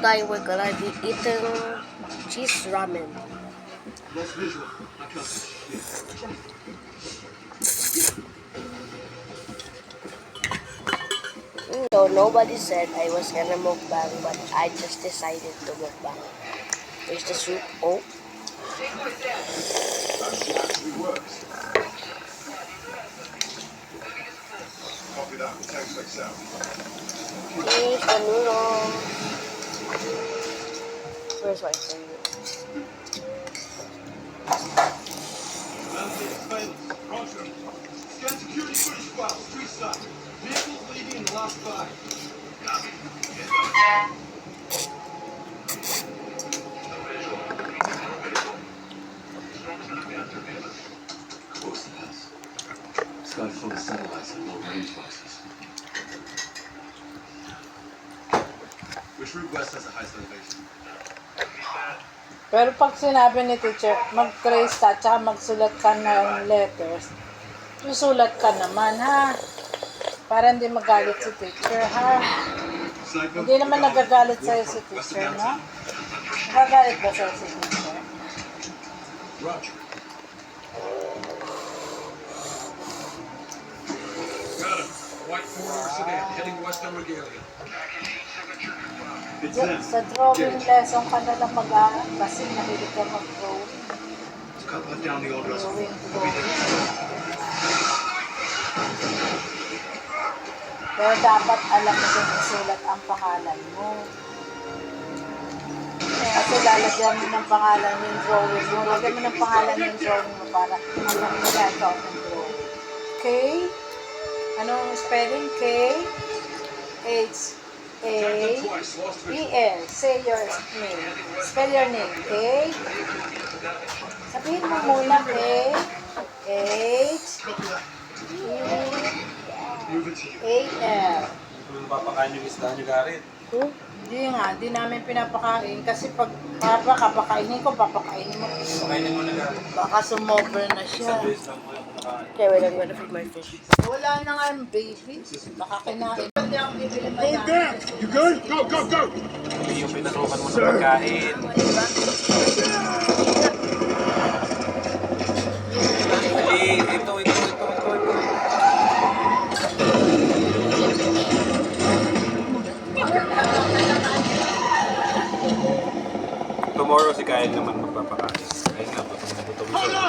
Today we're gonna be eating cheese ramen. So nobody said I was gonna mukbang, but I just decided to mukbang. There's the soup. Oh. Here's the noodles. Where's my finger? Scan security footage file, street side. Vehicles leaving in the last 5. Copy. Of course it has. Sky full of satellites and low range boxes. Which route west has the highest elevation? Pero pag sinabi ni teacher, mag-trace ka, tsaka magsulat ka ng letters, susulat ka naman, ha? Para hindi magalit si teacher, ha? Hindi naman nagagalit sa'yo si teacher, no? Nagagalit ba sa'yo si teacher? Roger. Got him. White 4-door sedan heading west on Regalia. It's them. Sa drawing lesson ka na lang mag-aaral kasi nahilig ka mag-drawing. Cut down the old reservoir. Drawing. Pero dapat alam mo din isulat ang pangalan mo. Kasi lalagyan mo ng pangalan yung drawing mo. Lagyan mo ng pangalan yung drawing mo para alam mo na ito ang drawing. K? Anong spelling? K? H? A-E-L. Say your name. Spell your name. K? Sabihin mo muna K. H? E-A-L. Hindi mo papakain yung isda nyo, Garit. Hindi nga, hindi namin pinapakain kasi pag papakainin ko, papakainin mo. Pakainin mo na, Garit. Baka sumover na siya. Isang beses lang po yung kumakain. Okay, wait, I'm gonna feed my fish. Wala na nga yung baby. Baka kinain. Hindi ako bibili pa yan. You good? Go, go, go! Hindi yung pinasukan mo sa pagkain. Dali, ito. Tomorrow si Kyle naman magpapakain. Ayun nga, gutom na gutom siya.